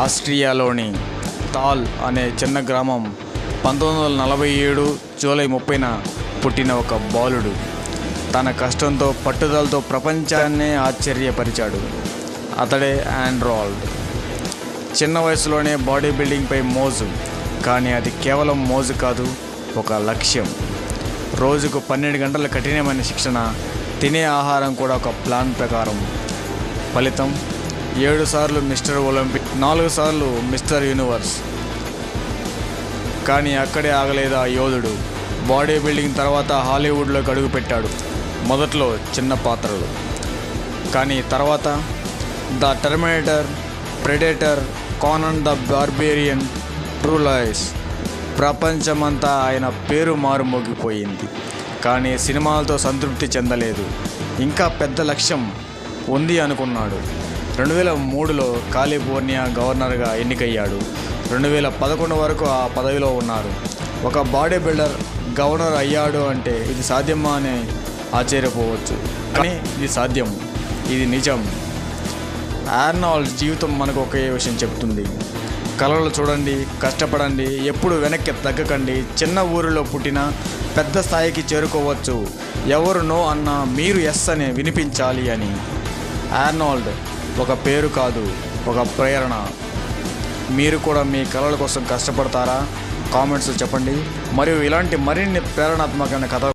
ఆస్ట్రియాలోని తాల్ అనే చిన్న గ్రామం 1947 జూలై 30న పుట్టిన ఒక బాలుడు తన కష్టంతో పట్టుదలతో ప్రపంచాన్నే ఆశ్చర్యపరిచాడు. అతడే ఆర్నాల్డ్. చిన్న వయసులోనే బాడీ బిల్డింగ్పై మోజు. కానీ అది కేవలం మోజు కాదు, ఒక లక్ష్యం. రోజుకు 12 గంటల కఠినమైన శిక్షణ, తినే ఆహారం కూడా ఒక ప్లాన్ ప్రకారం. ఫలితం 7 సార్లు మిస్టర్ ఒలింపిక్, 4 సార్లు మిస్టర్ యూనివర్స్. కానీ అక్కడే ఆగలేదు ఆ యోధుడు. బాడీ బిల్డింగ్ తర్వాత హాలీవుడ్లోకి అడుగుపెట్టాడు. మొదట్లో చిన్న పాత్రలు, కానీ తర్వాత the terminator, predator, Conan the barbarian, true lies. ప్రపంచమంతా ఆయన పేరు మారుమోగిపోయింది. కానీ సినిమాలతో సంతృప్తి చెందలేదు. ఇంకా పెద్ద లక్ష్యం ఉంది అనుకున్నాడు. 2003లో కాలిఫోర్నియా గవర్నర్గా ఎన్నికయ్యాడు. 2011 వరకు ఆ పదవిలో ఉన్నారు. ఒక బాడీ బిల్డర్ గవర్నర్ అయ్యాడు అంటే ఇది సాధ్యమా అని ఆశ్చర్యపోవచ్చు, కానీ ఇది సాధ్యం, ఇది నిజం. ఆర్నాల్డ్ జీవితం మనకు ఒకే విషయం చెప్తుంది: కలలు చూడండి, కష్టపడండి, ఎప్పుడు వెనక్కి తగ్గకండి. చిన్న ఊరిలో పుట్టిన పెద్ద స్థాయికి చేరుకోవచ్చు. ఎవరు నో అన్నా మీరు ఎస్ అని వినిపించాలి అని. ఆర్నాల్డ్ ఒక పేరు కాదు, ఒక ప్రేరణ. మీరు కూడా మీ కలల కోసం కష్టపడతారా? కామెంట్స్లో చెప్పండి. మరియు ఇలాంటి మరిన్ని ప్రేరణాత్మకమైన కథ